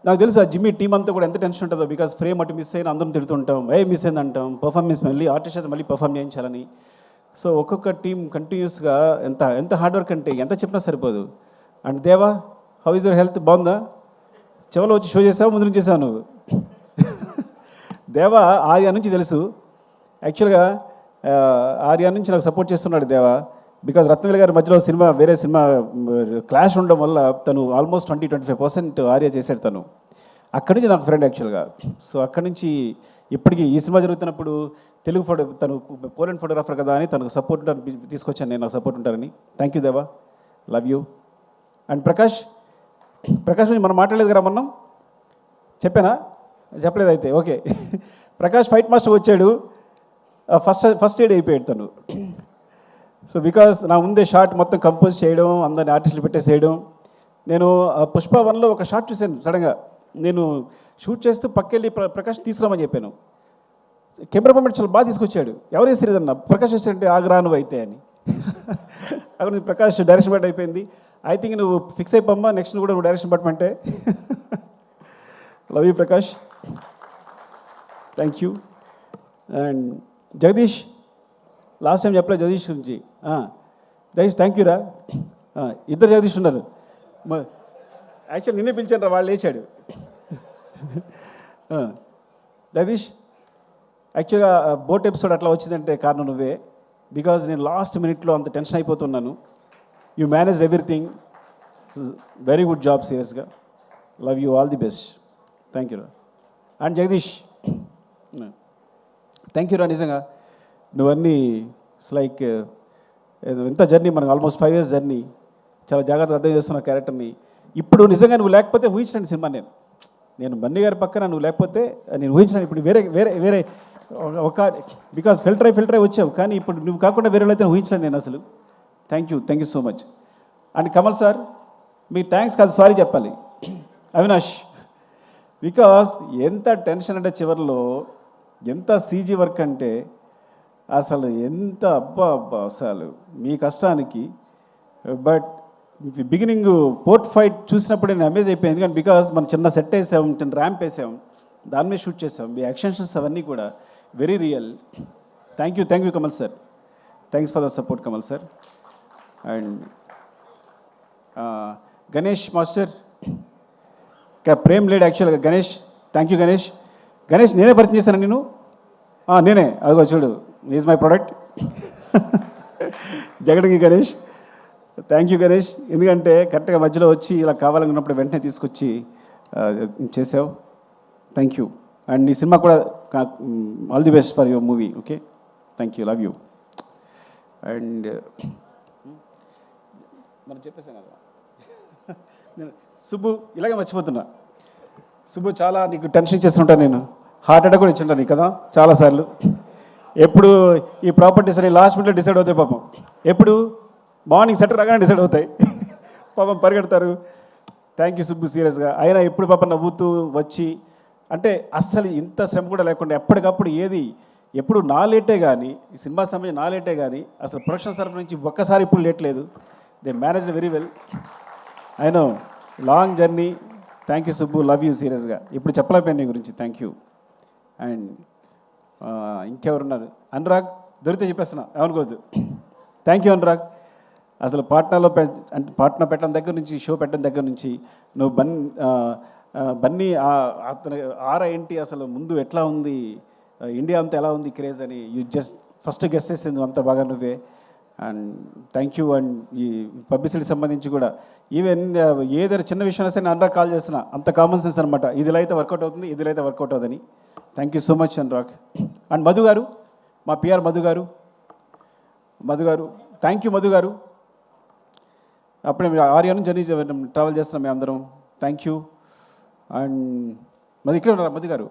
నాకు తెలుసు ఆ జిమ్మి టీం అంతా కూడా ఎంత టెన్షన్ ఉంటుందో. బికాస్ ఫ్రేమ్ అటు మిస్ అయినా అందరం తిడుతుంటాం, మిస్ అయింది అంటాం, పర్ఫార్మెన్స్ మళ్ళీ ఆర్టిస్ట్ అయితే మళ్ళీ పర్ఫామ్ చేయించాలని. సో ఒక్కొక్క టీం కంటిన్యూస్గా ఎంత హార్డ్ వర్క్ అంటే ఎంత చెప్పినా సరిపోదు. అండ్ దేవా, హౌ ఈజ్ యువర్ హెల్త్, బాగుందా? చెవలో వచ్చి షో చేసావు, ముందు నుంచి చేసావు నువ్వు. దేవా ఆర్యా నుంచి తెలుసు, యాక్చువల్గా ఆర్యా నుంచి నాకు సపోర్ట్ చేస్తున్నాడు దేవా. బికాజ్ రత్నవేల్ గారి మధ్యలో వేరే సినిమా క్లాష్ ఉండడం వల్ల తను ఆల్మోస్ట్ 20-25% ఆర్యా చేశాడు తను. అక్కడి నుంచి నాకు ఫ్రెండ్ యాక్చువల్గా. సో అక్కడి నుంచి ఇప్పటికీ ఈ సినిమా జరుగుతున్నప్పుడు తను పోలెండ్ ఫోటోగ్రాఫర్ కదా అని తనకు సపోర్ట్ తీసుకొచ్చాను నేను, నాకు సపోర్ట్ ఉంటారని. థ్యాంక్ యూ దేవా, లవ్ యూ. అండ్ ప్రకాష్ నుంచి మనం మాట్లాడలేదు కదా మనం, చెప్పలేదు అయితే ఓకే. ప్రకాష్ ఫైట్ మాస్టర్ వచ్చాడు, ఫస్ట్ ఎయిడ్ అయిపోయాడు తను. సో బికాస్ నా ముందే షార్ట్ మొత్తం కంపోజ్ చేయడం, అందరిని ఆర్టిస్టులు పెట్టేసేయడం. నేను పుష్ప 1లో ఒక షార్ట్ చూశాను సడన్గా, నేను షూట్ చేస్తూ పక్కెళ్ళి ప్రకాష్ తీసుకురామని చెప్పాను. కెమెరా మూమెంట్ చాలా బాగా తీసుకొచ్చాడు. ఎవరు వేసారు ఏదన్నా, ప్రకాష్ వేసారంటే ఆగ్రాను అయితే అని. అక్కడ ప్రకాష్ డైరెక్షన్ బట్ అయిపోయింది. ఐ థింక్ నువ్వు ఫిక్స్ అయిపోమ్మా, నెక్స్ట్ కూడా నువ్వు డైరెక్షన్ పట్టమంటే. Love you Prakash, thank you. And Jagadish, last time చెప్పలేదు జగదీష్ గురించి. జగదీష్ థ్యాంక్ యూ రా. ఇద్దరు జగదీష్ ఉన్నారు. యాక్చువల్ నిన్నే పిలిచాను రా, వాళ్ళు లేచాడు. జగదీష్, యాక్చువల్గా బోట్ ఎపిసోడ్ అట్లా వచ్చిందంటే కారణం నువ్వే. బికాజ్ నేను లాస్ట్ మినిట్లో అంత టెన్షన్ అయిపోతున్నాను. You managed everything, very good job సీరియస్గా. Love you, all the best. Thank you రా. అండ్ జగదీష్, థ్యాంక్ యూ రా, నిజంగా నువ్వన్నీ ఇట్స్ లైక్ ఎంత జర్నీ మనకు ఆల్మోస్ట్ 5 years జర్నీ, చాలా జాగ్రత్తగా అర్థం చేస్తున్న క్యారెక్టర్ని. ఇప్పుడు నిజంగా నువ్వు లేకపోతే ఊహించలేని సినిమా నేను బన్నీ గారి పక్కన నువ్వు లేకపోతే నేను ఊహించలేను. ఇప్పుడు వేరే వేరే వేరే ఒక బికాస్ ఫిల్టర్ అయి వచ్చావు, కానీ ఇప్పుడు నువ్వు కాకుండా వేరే అయితే ఊహించలేను నేను అసలు. Thank you so much. And Kamal sir, me thanks కాదు, సారీ చెప్పాలి. అవినాష్, బికాస్ ఎంత టెన్షన్ అంటే చివరిలో ఎంత సీజీ వర్క్ అంటే అసలు ఎంత అబ్బా అసలు మీ కష్టానికి. బట్ బిగినింగ్ పోర్ట్ ఫైట్ చూసినప్పుడు నేను అమేజ్ అయిపోయింది, ఎందుకంటే బికాస్ మనం చిన్న సెట్ వేసాం, చిన్న ర్యాంప్ వేసాం, దాని మీద షూట్ చేసాం. మీ యాక్షన్స్ అవన్నీ కూడా very real. Thank you Kamal sir. Thanks for the support Kamal sir. And Ganesh master, Prem లేడ్ యాక్చువల్గా గణేష్. Thank you Ganesh. నేనే పరిచయం చేశాను నేను. నేనే, అదిగో చూడు, ఈజ్ మై ప్రోడక్ట్. జగడంగి గణేష్. థ్యాంక్ యూ గణేష్, ఎందుకంటే కరెక్ట్గా మధ్యలో వచ్చి ఇలా కావాలనుకున్నప్పుడు వెంటనే తీసుకొచ్చి చేసావు. Thank you. అండ్ ఈ సినిమా కూడా all the best for your movie. Okay, thank you, love you. And మనం చెప్పేసాం కదా, నేను సుబ్బు ఇలాగే మర్చిపోతున్నా. సుబ్బు, చాలా నీకు టెన్షన్ ఇచ్చేస్తుంటాను నేను, హార్ట్ అటాక్ కూడా ఇచ్చింటాను నీకు కదా చాలాసార్లు. ఎప్పుడు ఈ ప్రాపర్టీస్ అని లాస్ట్ మినిట్లో డిసైడ్ అవుతాయి పాపం. ఎప్పుడు మార్నింగ్ సెటర్ రాగానే డిసైడ్ అవుతాయి పాపం, పరిగెడతారు. థ్యాంక్ యూ సుబ్బు, సీరియస్గా. అయినా ఎప్పుడు పాపం నవ్వుతూ వచ్చి, అంటే అస్సలు ఇంత శ్రమ కూడా లేకుండా ఎప్పటికప్పుడు ఏది ఎప్పుడు నా లేటే కానీ, ఈ సినిమా సమయం నా లేటే కానీ, అసలు ప్రొడక్షన్ తరఫు నుంచి ఒక్కసారి ఇప్పుడు లేట్ లేదు. They manage very well. I know long journey. Thank you Subbu, love you సీరియస్గా. ఇప్పుడు చెప్పలేకపోయాను నీ గురించి. Thank you. అండ్ ఇంకెవరున్నారు? అనురాగ్, దొరికితే చెప్పేస్తున్నా, ఏమనుకోవద్దు. Thank you Anurag. అసలు పాట్నాలో అంటే పాట్నా పెట్టడం దగ్గర నుంచి, షో పెట్టడం దగ్గర నుంచి నువ్వు బన్నీ అతను ఆరా ఏంటి అసలు ముందు ఎట్లా ఉంది, ఇండియా అంతా ఎలా ఉంది క్రేజ్ అని యూ జస్ట్ ఫస్ట్ గెస్ట్ చేసింది అంత బాగా నువ్వే. And thank you. అండ్ ఈ పబ్లిసిటీ సంబంధించి కూడా ఈవెన్ ఏదైనా చిన్న విషయం సరే నేను అనురాగ్ కాల్ చేస్తున్నా, అంత కామన్ సెన్స్ అనమాట. ఇదిలో అయితే వర్కౌట్ అవుతుంది, ఇదిలో అయితే వర్కౌట్ అవుతుంది. Thank you so much Anurag. And Madhu గారు, మా పిఆర్ మధు గారు, థ్యాంక్ యూ మధు గారు. అప్పుడే మీరు ఆర్యా నుంచి జర్నీ ట్రావెల్ చేస్తున్నాం మేము అందరం. Thank you. అండ్ మధు ఇక్కడే ఉన్నారు మధు గారు,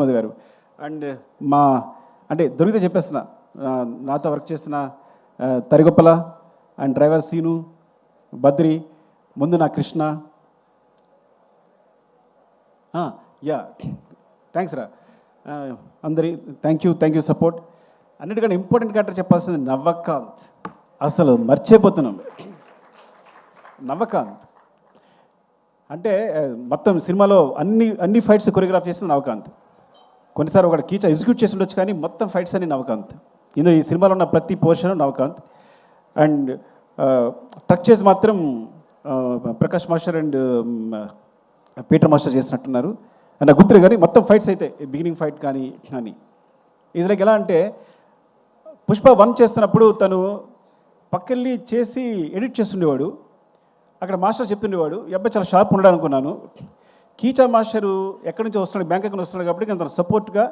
మధు గారు. అండ్ అంటే దొరికితే చెప్పేస్తున్నా, నాతో వర్క్ చేసిన తరిగొప్పల అండ్ డ్రైవర్ సీను, బద్రి, ముందు నా కృష్ణ. యా, థ్యాంక్స్ రా అందరి. Thank you support. అన్నిటికంటే ఇంపార్టెంట్ క్యారెక్టర్ చెప్పాల్సింది నవకాంత్. అసలు మర్చిపోతున్నాం నవకాంత్ అంటే. మొత్తం సినిమాలో అన్ని ఫైట్స్ కొరియోగ్రాఫ్ చేస్తుంది నవకాంత్. కొన్నిసార్లు ఒక కీచా ఎగ్జిక్యూట్ చేసి ఉండొచ్చు, కానీ మొత్తం ఫైట్స్ అన్ని నవకాంత్. ఇందులో ఈ సినిమాలో ఉన్న ప్రతి పోర్షన్ నవకాంత్. అండ్ ట్రక్ చేసి మాత్రం Prakash master and Peter master చేసినట్టున్నారు. నాకు గుర్తులే, కానీ మొత్తం ఫైట్స్ అయితే బిగినింగ్ ఫైట్ కానీ ఈజ్ లైక్ ఎలా అంటే, పుష్ప 1 చేస్తున్నప్పుడు తను పక్కెళ్ళి చేసి ఎడిట్ చేస్తుండేవాడు. అక్కడ మాస్టర్ చెప్తుండేవాడు, ఈ అబ్బాయి చాలా షార్ప్ ఉన్నాడు అనుకున్నాను. కీచా మాస్టరు ఎక్కడి నుంచి వస్తున్నాడు, బ్యాంకాక్ నుంచి వస్తున్నాడు కాబట్టి తను సపోర్ట్గా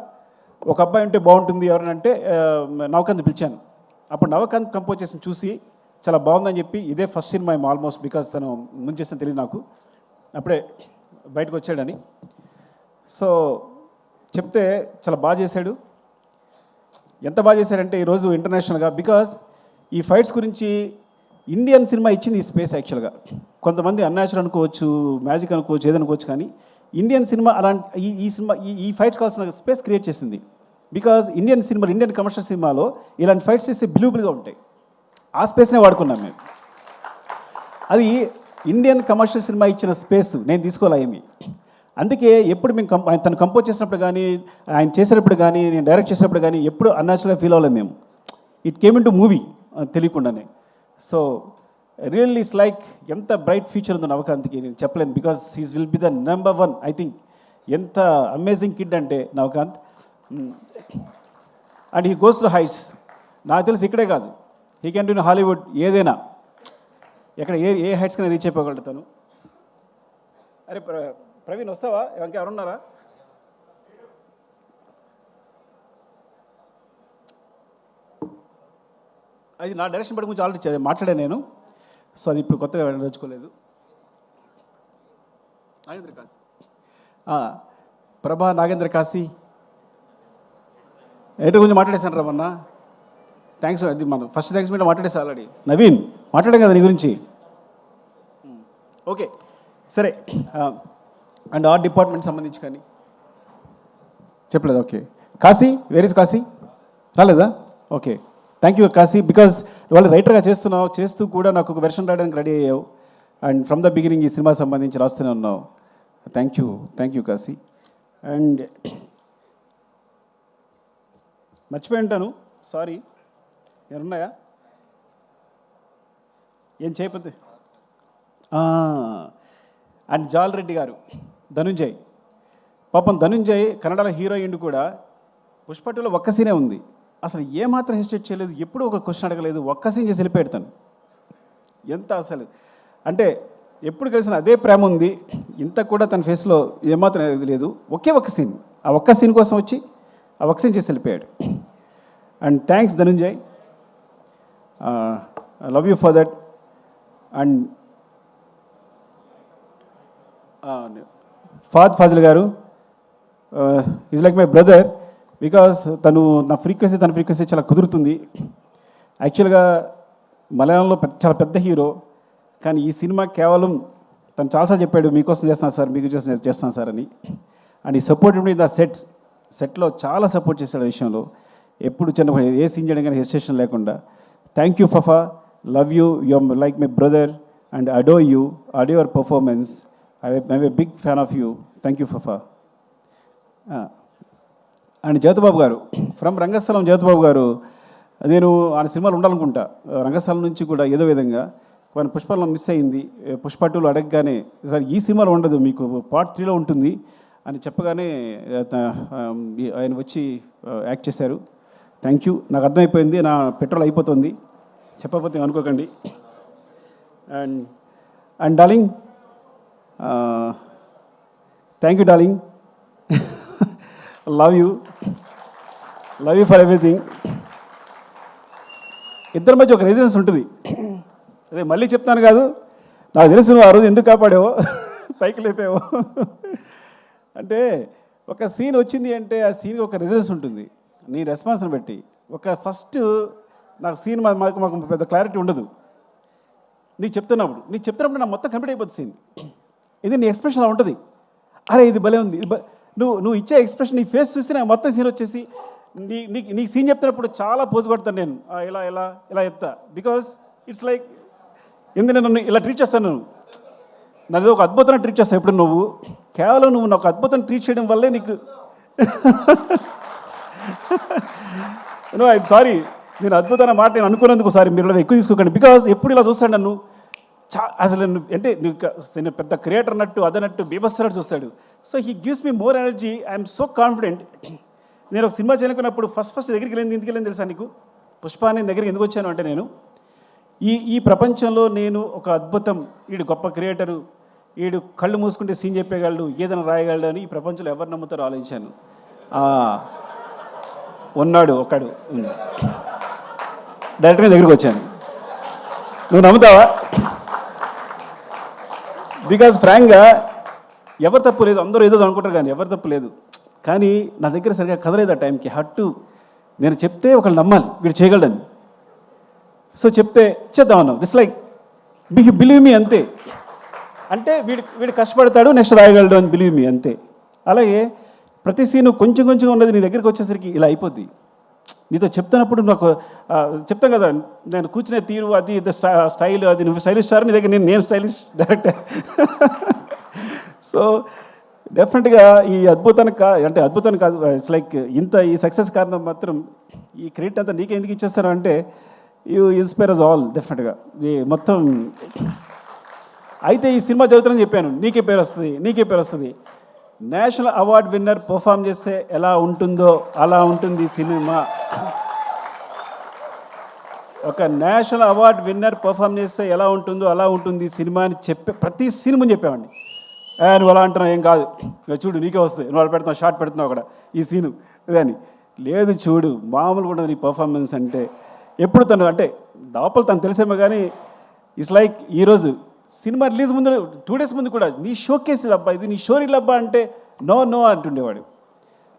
ఒక అబ్బాయి ఉంటే బాగుంటుంది ఎవరనంటే నవకాంత్ పిలిచాను. అప్పుడు నవకాంత్ కంపోజ్ చేసి చూసి చాలా బాగుందని చెప్పి, ఇదే ఫస్ట్ సినిమా ఆల్మోస్ట్, బికాస్ తను ముందు చేసిన తెలియదు నాకు, అప్పుడే బయటకు వచ్చాడని. సో చెప్తే చాలా బాగా చేశాడు. ఎంత బాగా చేశాడంటే ఈరోజు ఇంటర్నేషనల్గా, బికాస్ ఈ ఫైట్స్ గురించి ఇండియన్ సినిమా ఇచ్చింది ఈ స్పేస్. యాక్చువల్గా కొంతమంది అన్యాచురల్ అనుకోవచ్చు, మ్యాజిక్ అనుకోవచ్చు, ఏదనుకోవచ్చు, కానీ ఇండియన్ సినిమా అలాంటి ఈ సినిమా ఈ ఫైట్ కావాల్సిన స్పేస్ క్రియేట్ చేసింది. బికాజ్ ఇండియన్ కమర్షియల్ సినిమాలో ఇలాంటి ఫైట్స్ చేస్తే బిలీవబుల్గా ఉంటాయి. ఆ స్పేస్నే వాడుకున్నాం మేము. అది ఇండియన్ కమర్షియల్ సినిమా ఇచ్చిన స్పేస్ నేను తీసుకోలే ఏమి. అందుకే ఎప్పుడు మేము తను కంపోజ్ చేసినప్పుడు కానీ, ఆయన చేసేటప్పుడు కానీ, నేను డైరెక్ట్ చేసేటప్పుడు కానీ ఎప్పుడు అన్యాచురల్గా ఫీల్ అవ్వలేము మేము. It came in to movie తెలియకుండానే. సో రియల్లీ ఇట్స్ లైక్ ఎంత బ్రైట్ ఫ్యూచర్ ఉందో నవకాంత్కి నేను చెప్పలేను, because he's will be the number 1 I think. ఎంత అమేజింగ్ కిడ్ అంటే Navakanth. And he goes to heights. నాకు తెలిసి ఇక్కడే కాదు, he can do in Hollywood, ఏదైనా ఎక్కడ ఏ హైట్స్ కన్నా రీచ్ అయిపోగలుగుతాను. అరే ప్రవీణ్ వస్తావా, ఎవరున్నారా? అది నా డైరెక్షన్ పడి గురించి ఆల్రెడీ మాట్లాడాను నేను. సో అది ఇప్పుడు కొత్తగా నేర్చుకోలేదు. నాగేంద్ర కాశీ, ప్రభా నాగేంద్ర కాశీ ఎయిటర్ గురించి మాట్లాడేశాను రా మొన్న. థ్యాంక్స్, అది మనం ఫస్ట్ థ్యాంక్స్ మీద మాట్లాడేసి ఆల్రెడీ. నవీన్ మాట్లాడాం కదా నీ గురించి. ఓకే సరే. అండ్ ఆర్ట్ డిపార్ట్మెంట్ సంబంధించి కానీ చెప్పలేదు. Okay Kashi, where is Kashi? రాలేదా? Okay thank you Kashi, because వాళ్ళు రైటర్గా చేస్తున్నావు, చేస్తూ కూడా నాకు ఒక వెర్షన్ రాయడానికి రెడీ అయ్యావు. అండ్ ఫ్రమ్ ద బిగినింగ్ ఈ సినిమా సంబంధించి రాస్తూనే ఉన్నావు. Thank you Kashi. అండ్ మర్చిపోయి ఉంటాను, సారీ. ఏమన్నాయా ఏం చేయకపోతే? అండ్ జాల్ రెడ్డి గారు, ధనుంజయ్. పాపం ధనుంజయ్ కన్నడలో హీరోయిన్ కూడా. పుష్ప 2లో ఒక్క సీనే ఉంది, అసలు ఏమాత్రం హెసిటేట్ చేయలేదు, ఎప్పుడూ ఒక క్వశ్చన్ అడగలేదు, ఒక్క సీన్ చేసి వెళ్ళిపెడతాను. ఎంత అసలు అంటే ఎప్పుడు కలిసిన అదే ప్రేమ ఉంది, ఇంత కూడా తన ఫేస్లో ఏమాత్రం లేదు. ఒకే ఒక్క సీన్, ఆ ఒక్క సీన్ కోసం వచ్చి ఆ ఒక్క సీన్ చేసి వెళ్ళిపోయాడు. And thanks Dhananjay, I love you for that. And Fahadh Faasil గారు is like my brother, because తను నా ఫ్రీక్వెన్సీ తన ఫ్రీక్వెన్సీ చాలా కుదురుతుంది. యాక్చువల్గా మలయాళంలో చాలా పెద్ద హీరో, కానీ ఈ సినిమా కేవలం తను చాలాసార్లు చెప్పాడు మీకోసం చేస్తున్నాను సార్, మీకు చేస్తున్నాను సార్ అని. అండ్ ఈ సపోర్ట్ మీ ద సెట్లో చాలా సపోర్ట్ చేశాడు ఆ విషయంలో. ఎప్పుడు చిన్న ఏ సీన్ చేయడం కానీ హెసిటేషన్ లేకుండా. Thank you Fafa, love you, you are like my brother and adore your performance. I'm a big fan of you. Thank you Fafa. And Jyothibabu గారు ఫ్రమ్ రంగస్థలం. జ్యోతిబాబు గారు, నేను ఆయన సినిమాలు ఉండాలనుకుంటా రంగస్థలం నుంచి కూడా ఏదో విధంగా. కానీ పుష్పలో మిస్ అయింది. పుష్ప 2లో అడగగానే సార్ ఈ సినిమాలో ఉండదు, మీకు పార్ట్ 3లో ఉంటుంది అని చెప్పగానే ఆయన వచ్చి యాక్ట్ చేశారు. థ్యాంక్ యూ, నాకు అర్థమైపోయింది, నా పెట్రోల్ అయిపోతుంది, చెప్పకపోతే అనుకోకండి. And darling, thank you darling, love you for everything. ఇద్దరి మధ్య ఒక రెసిడెన్స్ ఉంటుంది. అదే మళ్ళీ చెప్తాను కాదు, నాకు తెలుసు నువ్వు ఆ రోజు ఎందుకు కాపాడావో, పైకి లేపావో. అంటే ఒక సీన్ వచ్చింది అంటే ఆ సీన్కి ఒక రెసిడెన్స్ ఉంటుంది నీ రెస్పాన్స్ని బట్టి. ఒక ఫస్ట్ నాకు సీన్ మాకు పెద్ద క్లారిటీ ఉండదు. నీకు చెప్తున్నప్పుడు నా మొత్తం కంప్లీట్ అయిపోతుంది సీన్. ఇది నీ ఎక్స్ప్రెషన్ అలా ఉంటుంది. అరే ఇది భలే ఉంది, నువ్వు ఇచ్చే ఎక్స్ప్రెషన్, నీ ఫేస్ చూసి నాకు మొత్తం సీన్ వచ్చేసి నీకు సీన్ చెప్తున్నప్పుడు చాలా పోజు కొడతాను నేను. ఇలా చెప్తా, బికాస్ ఇట్స్ లైక్ ఎందుకు నన్ను ఇలా ట్రీట్ చేస్తాను, నన్ను ఒక అద్భుతంగా ట్రీట్ చేస్తాను. ఇప్పుడు నువ్వు కేవలం నువ్వు నాకు అద్భుతంగా ట్రీట్ చేయడం వల్లే నీకు నో ఐఎమ్ సారీ, నేను అద్భుతమైన మాట నేను అనుకున్నందుకు సారీ, మీరు ఎక్కువ తీసుకోకండి. బికాస్ ఎప్పుడు ఇలా చూస్తాడు నన్ను, అసలు అంటే నేను పెద్ద క్రియేటర్ అన్నట్టు అదన్నట్టు బీభత్సనట్టు చూస్తాడు. So he gives me more energy. I'm so confident. నేను ఒక సినిమా చేయాలనుకున్నప్పుడు ఫస్ట్ దగ్గరికి వెళ్ళింది ఎందుకు వెళ్ళింది తెలుసా నీకు? పుష్ప నేను దగ్గరికి ఎందుకు వచ్చాను అంటే, నేను ఈ ప్రపంచంలో నేను ఒక అద్భుతం, వీడు గొప్ప క్రియేటరు, వీడు కళ్ళు మూసుకుంటే సీన్ చెప్పేయగలడు, ఏదైనా రాయగలడు అని ఈ ప్రపంచంలో ఎవరు నమ్ముతారో ఆలోచించాను. ఉన్నాడు ఒకడు, డైరెక్ట్గా దగ్గరికి వచ్చాను. నువ్వు నమ్ముతావా? బికాజ్ ఫ్రాంక్గా ఎవరు తప్పు లేదు, అందరూ ఏదో అనుకుంటారు కానీ ఎవరు తప్పు లేదు. కానీ నా దగ్గర సరిగా కదలేదు ఆ టైంకి. హట్టు నేను చెప్తే ఒకళ్ళు నమ్మాలి వీడు చేయగలడని. సో చెప్తే చేద్దామన్నావు. దిస్ లైక్ బిలీవ్ మీ అంతే. అంటే వీడు కష్టపడతాడు, నెక్స్ట్ రాయగలడు అని బిలీవ్ మీ అంతే. అలాగే ప్రతి సీను కొంచెం ఉన్నది నీ దగ్గరికి వచ్చేసరికి ఇలా అయిపోద్ది. నీతో చెప్తున్నప్పుడు నాకు చెప్తాను కదా, నేను కూర్చునే తీరు అది స్టైల్, అది నువ్వు స్టైలిష్ స్టార్, నీ దగ్గర నేను స్టైలిష్ డైరెక్టర్. సో డెఫినెట్గా ఈ అద్భుతానికి అంటే అద్భుతాన్ని కాదు, ఇట్స్ లైక్ ఈ సక్సెస్ కారణం మాత్రం ఈ క్రెడిట్ అంతా నీకే ఎందుకు ఇచ్చేస్తారు అంటే, యూ ఇన్స్పైర్ అస్ ఆల్ డెఫినెట్గా. ఈ మొత్తం అయితే ఈ సినిమా చదువుతానని చెప్పాను, నీకే పేరు వస్తుంది. నేషనల్ అవార్డ్ విన్నర్ పర్ఫామ్ చేస్తే ఎలా ఉంటుందో అలా ఉంటుంది సినిమా. ఒక నేషనల్ అవార్డ్ విన్నర్ పర్ఫామ్ చేస్తే ఎలా ఉంటుందో అలా ఉంటుంది సినిమా అని ప్రతి సినిమా చెప్పామండి. నువ్వు అలా అంటున్నావు, ఏం కాదు, చూడు నీకే వస్తుంది, నువ్వు అలా పెడుతున్నావు, షార్ట్ పెడుతున్నావు అక్కడ ఈ సీను అని. లేదు చూడు, మామూలుగా ఉండదు నీ పర్ఫార్మెన్స్ అంటే. ఎప్పుడు తను అంటే లోపల తను తెలిసేమో కానీ ఇట్స్ లైక్ ఈరోజు సినిమా రిలీజ్ ముందు 2 days ముందు కూడా నీ షోకేస్ అబ్బా, ఇది నీ షోరీలు అబ్బా అంటే నో నో అంటుండేవాడు.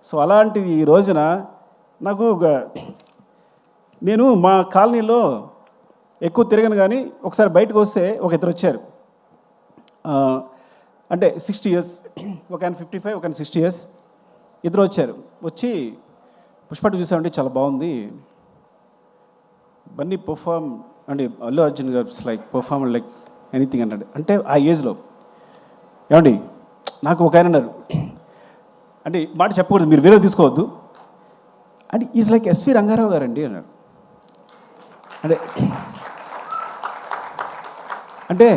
సో అలాంటిది ఈ రోజున నాకు నేను మా కాలనీలో ఎక్కువ తిరగను కానీ ఒకసారి బయటకు వస్తే ఒక ఇద్దరు వచ్చారు. అంటే 60 years, ఒక ఆయన 55, ఒక ఆయన 60 years, ఇద్దరు వచ్చారు. వచ్చి పుష్ప చూసామంటే చాలా బాగుంది, బన్నీ పర్ఫామ్ అంటే అల్లు అర్జున్ గారు లైక్ పర్ఫామ్ లైక్ ఎనీథింగ్ అన్నాడు. అంటే ఆ ఏజ్లో ఏమండి నాకు ఒక ఆయన అన్నారు, అంటే మాట చెప్పకూడదు మీరు వేరే తీసుకోవద్దు, అంటే ఈజ్ లైక్ ఎస్వి రంగారావు గారండి అన్నాడు. అంటే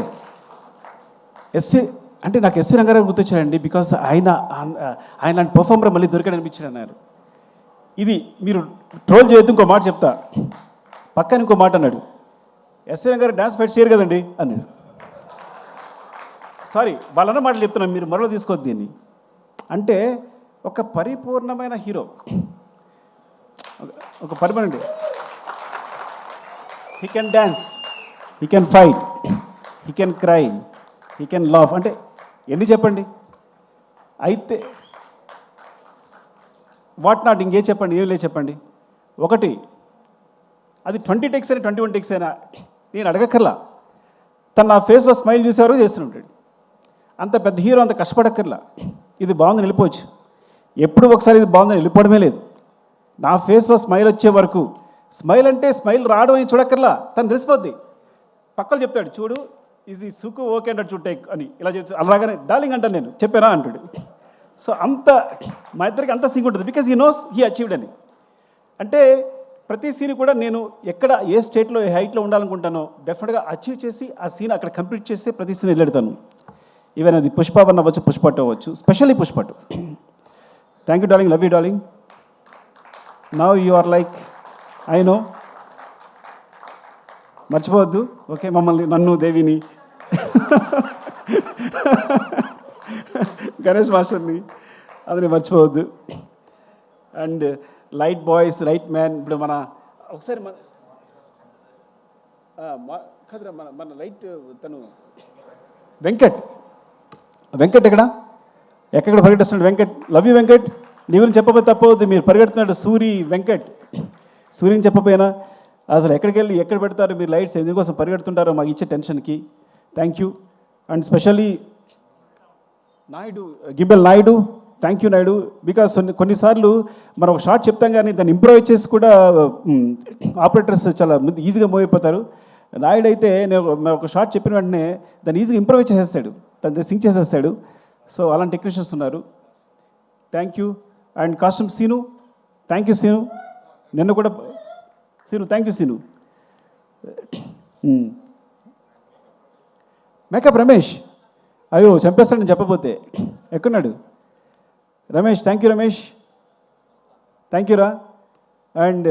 ఎస్వి అంటే నాకు ఎస్వి రంగారావు గుర్తొచ్చాడండి, బికాస్ ఆయన పర్ఫార్మర్ మళ్ళీ దొరికాడు అనిపించాడు అన్నారు. ఇది మీరు ట్రోల్ చేయొద్దు, ఇంకో మాట చెప్తా. పక్కన ఇంకో మాట అన్నాడు, ఎస్వి రంగారావు డ్యాన్స్ ఫైట్ చేయరు కదండి అన్నాడు. సారీ వాళ్ళన్న మాటలు చెప్తున్నాను, మీరు మరో తీసుకోవద్దు దీన్ని. అంటే ఒక పరిపూర్ణమైన హీరో, ఒక పరిపూర్ణ, he can dance, he can fight, he can cry, he can laugh. అంటే ఎన్ని చెప్పండి. అయితే వాట్ నాట్ ఇంకే చెప్పండి, ఏం లేదు చెప్పండి. ఒకటి అది 20 takes అయినా 21 takes అయినా నేను అడగక్కర్లా, తను నా ఫేస్లో స్మైల్ చూసేవారు చేస్తుంటాడు. అంత పెద్ద హీరో అంత కష్టపడక్కర్లా, ఇది బాగుందని వెళ్ళిపోవచ్చు. ఎప్పుడు ఒకసారి ఇది బాగుందని వెళ్ళిపోవడమే లేదు. నా ఫేస్లో స్మైల్ వచ్చే వరకు, స్మైల్ అంటే స్మైల్ రావడం అని చూడక్కర్లా, తను తెలిసిపోద్ది. పక్కలు చెప్తాడు, చూడు ఇది సుకు ఓకే అంటాడు, చూడు టేక్ అని ఇలా చెప్తాడు. అలాగనే డార్లింగ్ అంటాను, నేను చెప్పానా అంటాడు. సో అంత మా ఇద్దరికి అంత సింక్ ఉంటుంది, because he knows he achieved అని. అంటే ప్రతి సీన్ కూడా నేను ఎక్కడ ఏ స్టేట్లో ఏ హైట్లో ఉండాలనుకుంటానో డెఫినెట్గా అచీవ్ చేసి ఆ సీన్ అక్కడ కంప్లీట్ చేసి ప్రతి సీన్ వెళ్ళెడతాను. ఈవెన్ అది పుష్ప వన్ అవ్వచ్చు, పుష్ప టూ అవ్వచ్చు, specially Pushpa two. Thank you darling, love you darling. Now you are like I know, మర్చిపోవద్దు ఓకే మమ్మల్ని, నన్ను, దేవిని, గణేష్ మాస్టర్ని, అదని మర్చిపోవద్దు. And light boys, light man. ఇప్పుడు మన ఒకసారి మన కదరా మన లైట్ తను వెంకట్ ఎక్కడ పరిగెడుతున్నాడు వెంకట్. లవ్ యూ వెంకట్, నీ గురించి చెప్పబోతే తప్పవద్దు, మీరు పరిగెడుతున్నాడు సూరి వెంకట్. సూర్యని చెప్పపోయినా అసలు ఎక్కడికి వెళ్ళి ఎక్కడ పెడతారు మీరు లైట్స్, ఎందుకోసం పరిగెడుతుంటారో మాకు ఇచ్చే టెన్షన్కి. Thank you. And specially Naidu, గిబ్బెల్ Naidu, thank you Naidu. Because కొన్నిసార్లు మనం ఒక షార్ట్ చెప్తాం కానీ దాన్ని ఇంప్రూవైజ్ చేసి కూడా ఆపరేటర్స్ చాలా ఈజీగా మూవ్ అయిపోతారు. నాయుడు అయితే నేను ఒక షార్ట్ చెప్పిన వెంటనే దాన్ని ఈజీగా ఇంప్రూవైజ్ చేసేస్తాడు, దాన్ని సింక్ చేసేస్తాడు. సో అలాంటి టెక్నీషియన్స్ ఉన్నారు. Thank you. And costume Seenu, thank you Seenu. నిన్న కూడా Seenu, thank you Seenu. Makeup Ramesh, అయ్యో చంపేస్తాడు నేను చెప్పబోతే. ఎక్కడున్నాడు Ramesh? Thank you Ramesh, thank you రా. అండ్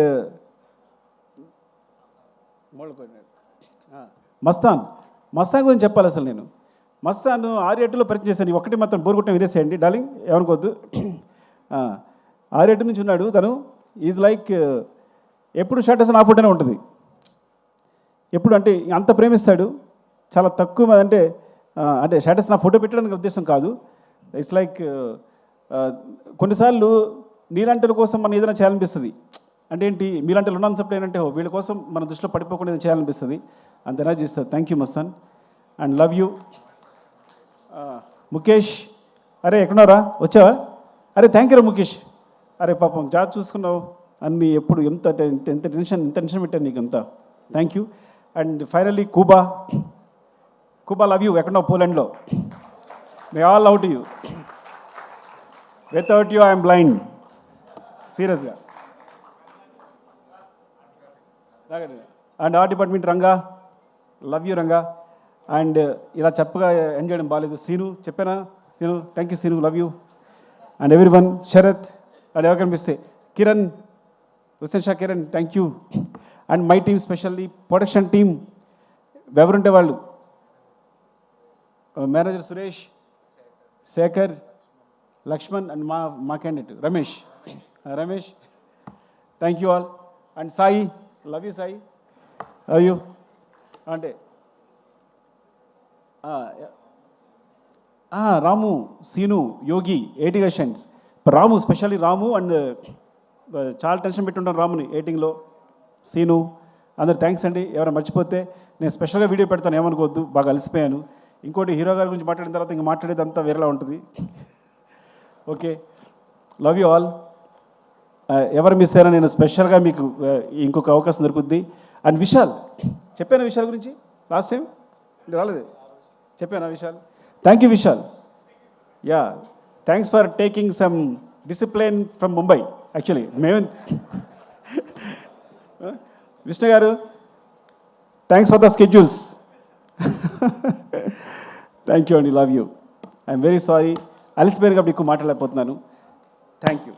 మస్తాన్ గురించి చెప్పాలి అసలు నేను. మస్తాన్ 6-8లో పరిచయం చేశాను. ఒకటి మాత్రం బోరుగుట్టం వినేసేయండి డార్లింగ్, ఏమనుకోవద్దు. 6-8 నుంచి ఉన్నాడు తను. ఈజ్ లైక్ ఎప్పుడు షర్ట్ వేసిన ఆ ఫోటోనే ఉంటుంది ఎప్పుడు. అంటే అంత ప్రేమిస్తాడు, చాలా తక్కువ అంటే షర్ట్ వేసిన ఫోటో పెట్టడానికి ఉద్దేశం కాదు. ఇట్స్ లైక్ కొన్నిసార్లు నీలాంటి కోసం మనం ఏదైనా చేయాలనిపిస్తుంది. అంటే ఏంటి, మీలాంటి ఉన్నంతప్పుడు ఏంటంటే వీళ్ళ కోసం మన దృష్టిలో పడిపోకుండా ఏదైనా చేయాలనిపిస్తుంది, అంత ఎనర్జీ ఇస్తుంది. Thank you Mastan and love you. Mukesh, అరే ఎక్కడున్నారా, వచ్చావా? అరే థ్యాంక్ యూ రా ముఖేష్. అరే పాపం జాబ్ చూసుకున్నావు అన్నీ, ఎప్పుడు ఎంత టెన్షన్ పెట్టాను నీకు అంతా. Thank you. And finally Kuba, love you. ఎక్కడున్నావు? పోలాండ్లో. May all love to you. Without you I'm blind, సీరియస్గా. And art department Ranga, love you Ranga. And ఇలా చెప్పగా ఎంజాయ్ చేయడం బాగాలేదు. సీను చెప్పానా? Seenu, thank you Seenu, love you. And everyone, Sharath, and ఎవరు కనిపిస్తే Kiran, Hussain Shah Kiran, thank you. And my team, specially production team, ఎవరుంటే వాళ్ళు, మేనేజర్ సురేష్, శేఖర్, లక్ష్మణ్, అండ్ మా candidate Ramesh, thank you all. And Sai, love you Sai, love you. అంటే Ramu, Seenu, Yogi 80 questions. Ramu, specially Ramu and చాలా టెన్షన్ పెట్టుంటాను రాముని ఎయిటింగ్లో. సీను అందరు థ్యాంక్స్ అండి. ఎవరైనా మర్చిపోతే నేను స్పెషల్గా వీడియో పెడతాను, ఏమనుకోవద్దు, బాగా అలసిపోయాను. ఇంకోటి హీరో గారి గురించి మాట్లాడిన తర్వాత ఇంక మాట్లాడేది అంతా వేరేలా ఉంటుంది. Okay, love you all. ఎవరు మిస్ అయ్యారో నేను స్పెషల్గా మీకు ఇంకొక అవకాశం దొరుకుద్ది. అండ్ విశాల్, చెప్పాను విశాల్ గురించి లాస్ట్ టైం రాలేదు, చెప్పాను Vishal. Thank you Vishal. Yeah, thanks for taking some discipline from Mumbai. Actually మేము విష్ణు గారు, thanks for the schedules. Thank you అండి, love you. I'm very sorry, అలసిపోయాను కాబట్టి ఎక్కువ మాట్లాడలేకపోతున్నాను. Thank you.